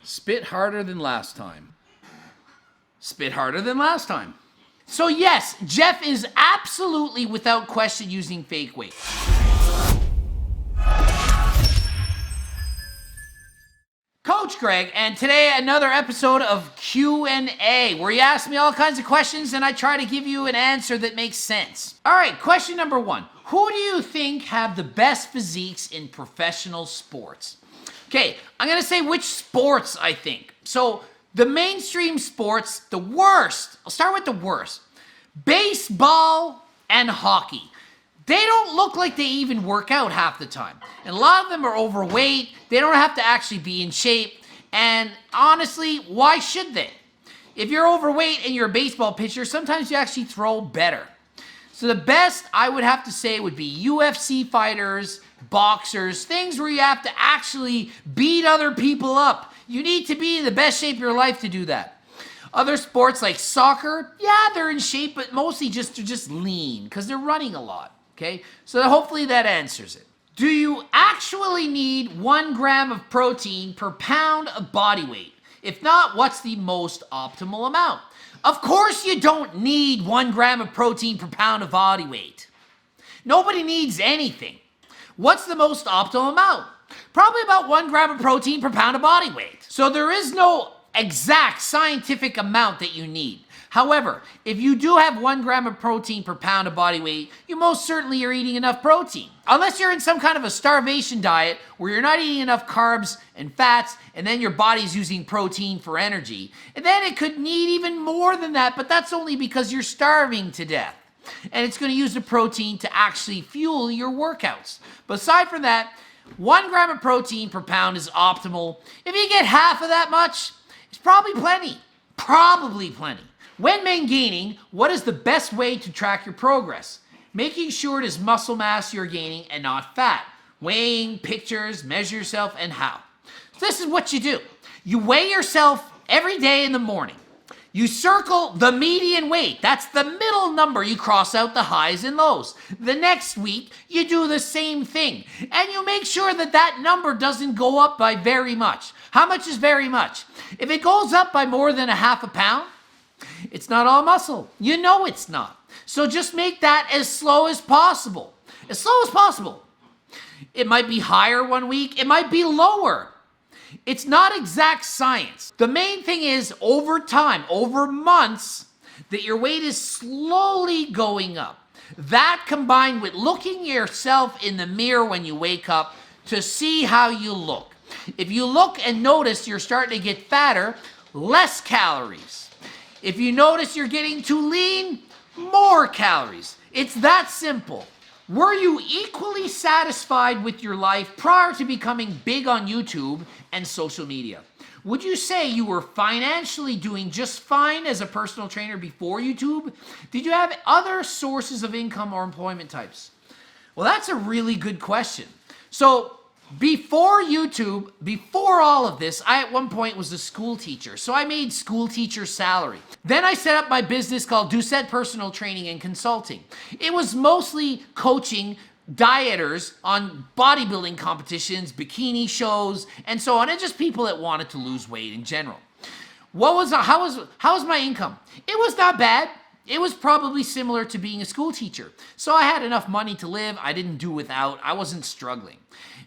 Spit harder than last time. Spit harder than last time. So yes, Jeff is absolutely without question using fake weight. Coach Greg, and today another episode of Q&A, where you ask me all kinds of questions and I try to give you an answer that makes sense. All right, question number one. Who do you think have the best physiques in professional sports? Okay, I'm going to say which sports I think. So the mainstream sports, the worst. I'll start with the worst. Baseball and hockey. They don't look like they even work out half the time. And a lot of them are overweight. They don't have to actually be in shape. And honestly, why should they? If you're overweight and you're a baseball pitcher, sometimes you actually throw better. So the best I would have to say would be UFC fighters, boxers, things where you have to actually beat other people up. You need to be in the best shape of your life to do that. Other sports like soccer, yeah, they're in shape, but mostly they're just lean because they're running a lot. Okay, so hopefully that answers it. Do you actually need 1 gram of protein per pound of body weight? If not, what's the most optimal amount? Of course you don't need 1 gram of protein per pound of body weight. Nobody needs anything. What's the most optimal amount? Probably about 1 gram of protein per pound of body weight. So there is no exact scientific amount that you need. However, if you do have 1 gram of protein per pound of body weight, you most certainly are eating enough protein. Unless you're in some kind of a starvation diet where you're not eating enough carbs and fats, and then your body's using protein for energy. And then it could need even more than that, but that's only because you're starving to death. And it's going to use the protein to actually fuel your workouts. But aside from that, 1 gram of protein per pound is optimal. If you get half of that much, it's probably plenty. Probably plenty. When maintaining, what is the best way to track your progress? Making sure it is muscle mass you're gaining and not fat. Weighing, pictures, measure yourself, and how. So this is what you do. You weigh yourself every day in the morning. You circle the median weight. That's the middle number. You cross out the highs and lows. The next week, you do the same thing. And you make sure that that number doesn't go up by very much. How much is very much? If it goes up by more than a half a pound, it's not all muscle. You know it's not. So just make that as slow as possible. As slow as possible. It might be higher one week. It might be lower. It's not exact science. The main thing is over time, over months, that your weight is slowly going up. That combined with looking yourself in the mirror when you wake up to see how you look. If you look and notice you're starting to get fatter, less calories. If you notice you're getting too lean, more calories. It's that simple. Were you equally satisfied with your life prior to becoming big on YouTube and social media? Would you say you were financially doing just fine as a personal trainer before YouTube? Did you have other sources of income or employment types? Well, that's a really good question. So before YouTube, before all of this, I at one point was a school teacher. So I made school teacher salary. Then I set up my business called Doucette Personal Training and Consulting. It was mostly coaching dieters on bodybuilding competitions, bikini shows, and so on, and just people that wanted to lose weight in general. How was my income? It was not bad. It was probably similar to being a school teacher. So I had enough money to live. I didn't do without. I wasn't struggling.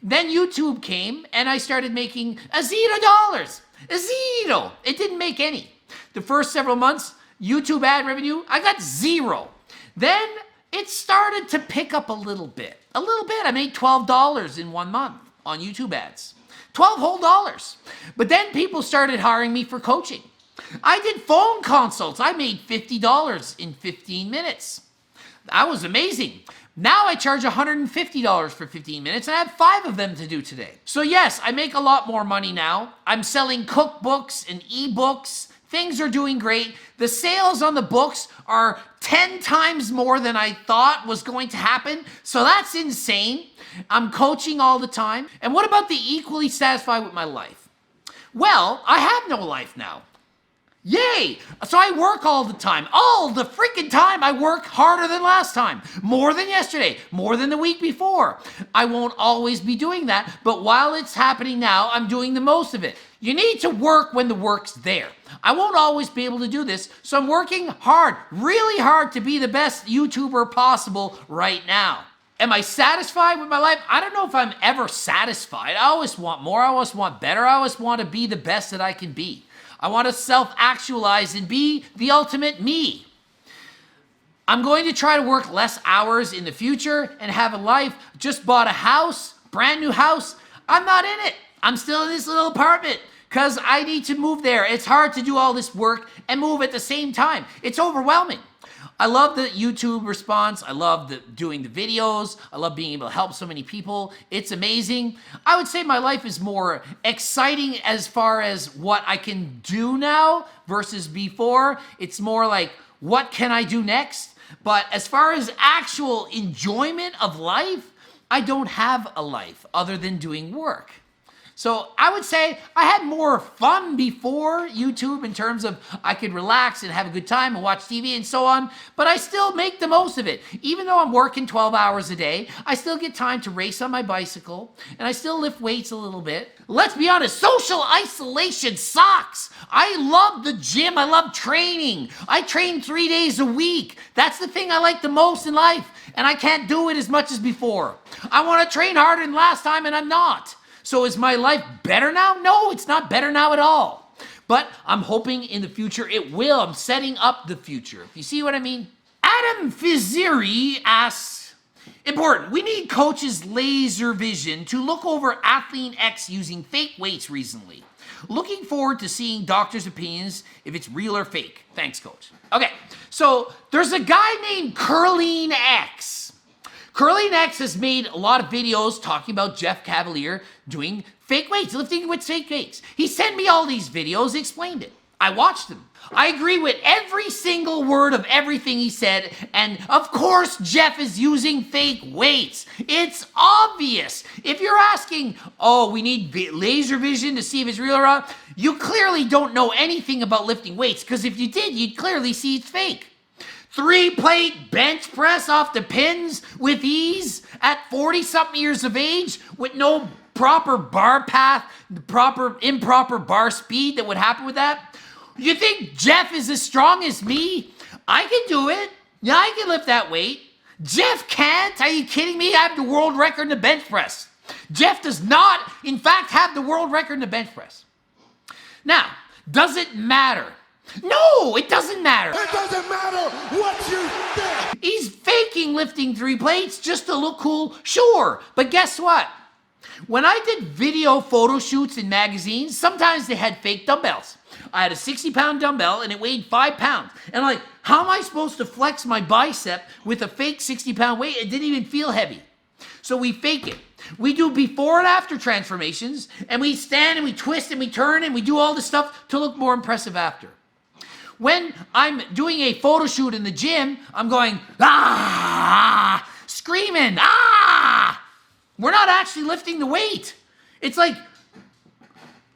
Then YouTube came and I started making $0. $0. It didn't make any. The first several months, YouTube ad revenue, I got 0. Then it started to pick up a little bit. I made $12 in 1 month on YouTube ads. $12 whole. But then people started hiring me for coaching. I did phone consults. I made $50 in 15 minutes. That was amazing. Now I charge $150 for 15 minutes and I have 5 of them to do today. So yes, I make a lot more money now. I'm selling cookbooks and ebooks. Things are doing great. The sales on the books are 10 times more than I thought was going to happen. So that's insane. I'm coaching all the time. And what about the equally satisfied with my life? Well, I have no life now. Yay! So I work all the time. All the freaking time. I work harder than last time. More than yesterday. More than the week before. I won't always be doing that, but while it's happening now, I'm doing the most of it. You need to work when the work's there. I won't always be able to do this, so I'm working hard, really hard to be the best YouTuber possible right now. Am I satisfied with my life? I don't know if I'm ever satisfied. I always want more. I always want better. I always want to be the best that I can be. I want to self-actualize and be the ultimate me. I'm going to try to work less hours in the future and have a life. Just bought a house, brand new house. I'm not in it. I'm still in this little apartment because I need to move there. It's hard to do all this work and move at the same time. It's overwhelming. I love the YouTube response. I love doing the videos. I love being able to help so many people. It's amazing. I would say my life is more exciting as far as what I can do now versus before. It's more like, what can I do next? But as far as actual enjoyment of life, I don't have a life other than doing work. So I would say I had more fun before YouTube in terms of I could relax and have a good time and watch TV and so on, but I still make the most of it. Even though I'm working 12 hours a day, I still get time to race on my bicycle and I still lift weights a little bit. Let's be honest, social isolation sucks. I love the gym. I love training. I train 3 days a week. That's the thing I like the most in life, and I can't do it as much as before. I want to train harder than last time and I'm not. So is my life better now? No, it's not better now at all. But I'm hoping in the future it will. I'm setting up the future. If you see what I mean? Adam Physiques asks, important, we need coaches' laser vision to look over AthleanX using fake weights recently. Looking forward to seeing doctors' opinions if it's real or fake. Thanks, coach. Okay, so there's a guy named AthleanX. AthleanX has made a lot of videos talking about Jeff Cavaliere doing fake weights, lifting with fake weights. He sent me all these videos, explained it. I watched them. I agree with every single word of everything he said, and of course Jeff is using fake weights. It's obvious. If you're asking, oh, we need laser vision to see if it's real or not, you clearly don't know anything about lifting weights, because if you did, you'd clearly see it's fake. 3-plate bench press off the pins with ease at 40-something years of age with no proper bar path, improper bar speed that would happen with that. You think Jeff is as strong as me? I can do it. Yeah, I can lift that weight. Jeff can't. Are you kidding me? I have the world record in the bench press. Jeff does not, in fact, have the world record in the bench press. Now, does it matter? No, it doesn't matter. It doesn't matter what you think. He's faking lifting 3 plates just to look cool, sure. But guess what? When I did video photo shoots in magazines, sometimes they had fake dumbbells. I had a 60-pound dumbbell and it weighed 5 pounds. And like, how am I supposed to flex my bicep with a fake 60-pound weight? It didn't even feel heavy. So we fake it. We do before and after transformations, and we stand and we twist and we turn and we do all this stuff to look more impressive after. When I'm doing a photo shoot in the gym, I'm going, ah, screaming, ah. We're not actually lifting the weight. It's like,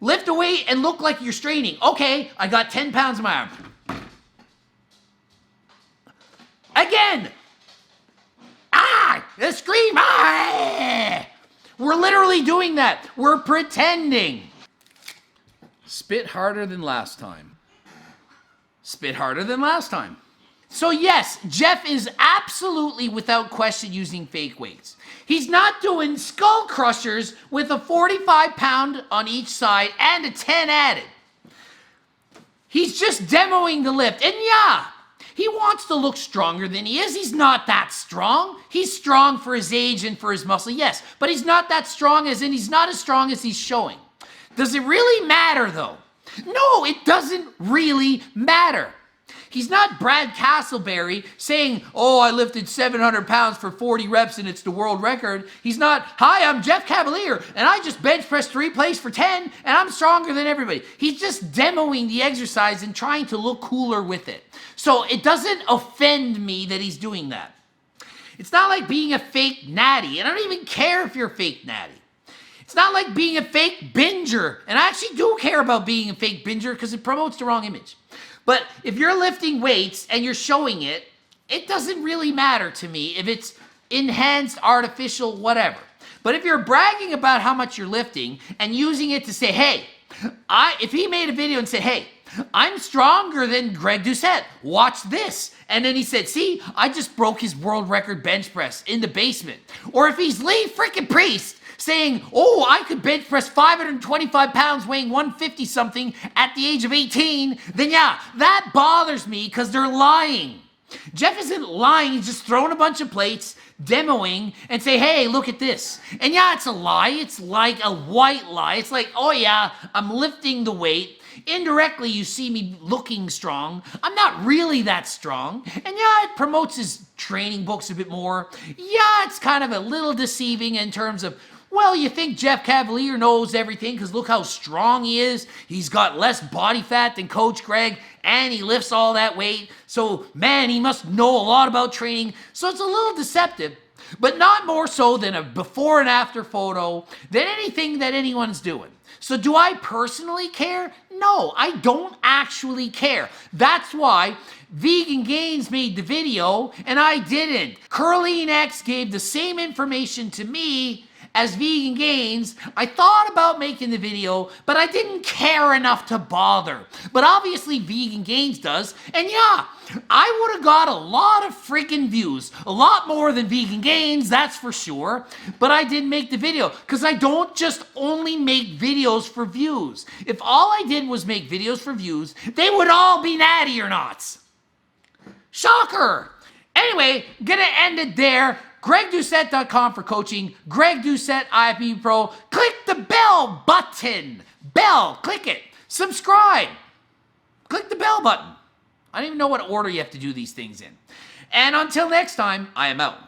lift a weight and look like you're straining. Okay, I got 10 pounds in my arm. Again. Ah, scream, ah. We're literally doing that. We're pretending. Spit harder than last time. Spit harder than last time. So yes, Jeff is absolutely without question using fake weights. He's not doing skull crushers with a 45-pound on each side and a 10 added. He's just demoing the lift. And yeah, he wants to look stronger than he is. He's not that strong. He's strong for his age and for his muscle, yes. But he's not that strong, as in he's not as strong as he's showing. Does it really matter though? No, it doesn't really matter. He's not Brad Castleberry saying, oh, I lifted 700 pounds for 40 reps and it's the world record. He's not, hi, I'm Jeff Cavaliere and I just bench pressed 3 plates for 10 and I'm stronger than everybody. He's just demoing the exercise and trying to look cooler with it. So it doesn't offend me that he's doing that. It's not like being a fake natty, and I don't even care if you're a fake natty. It's not like being a fake binger, and I actually do care about being a fake binger because it promotes the wrong image. But if you're lifting weights and you're showing it, it doesn't really matter to me if it's enhanced, artificial, whatever. But if you're bragging about how much you're lifting and using it to say, hey, If he made a video and said, hey, I'm stronger than Greg Doucette, watch this. And then he said, see, I just broke his world record bench press in the basement. Or if he's Lee freaking Priest saying, oh, I could bench press 525 pounds weighing 150 something at the age of 18, then yeah, that bothers me because they're lying. Jeff isn't lying, he's just throwing a bunch of plates, demoing, and say, hey, look at this. And yeah, it's a lie. It's like a white lie. It's like, oh yeah, I'm lifting the weight. Indirectly, you see me looking strong. I'm not really that strong. And yeah, it promotes his training books a bit more. Yeah, it's kind of a little deceiving in terms of, well, you think Jeff Cavaliere knows everything because look how strong he is. He's got less body fat than Coach Greg and he lifts all that weight. So, man, he must know a lot about training. So it's a little deceptive, but not more so than a before and after photo than anything that anyone's doing. So do I personally care? No, I don't actually care. That's why Vegan Gains made the video and I didn't. AthleanX gave the same information to me as Vegan Gains. I thought about making the video, but I didn't care enough to bother. But obviously Vegan Gains does, and yeah, I would have got a lot of freaking views. A lot more than Vegan Gains, that's for sure. But I didn't make the video, because I don't just only make videos for views. If all I did was make videos for views, they would all be natty or nots. Shocker! Anyway, gonna end it there. GregDoucette.com for coaching. Greg Doucette, IFBB Pro. Click the bell button. Bell, click it. Subscribe. Click the bell button. I don't even know what order you have to do these things in. And until next time, I am out.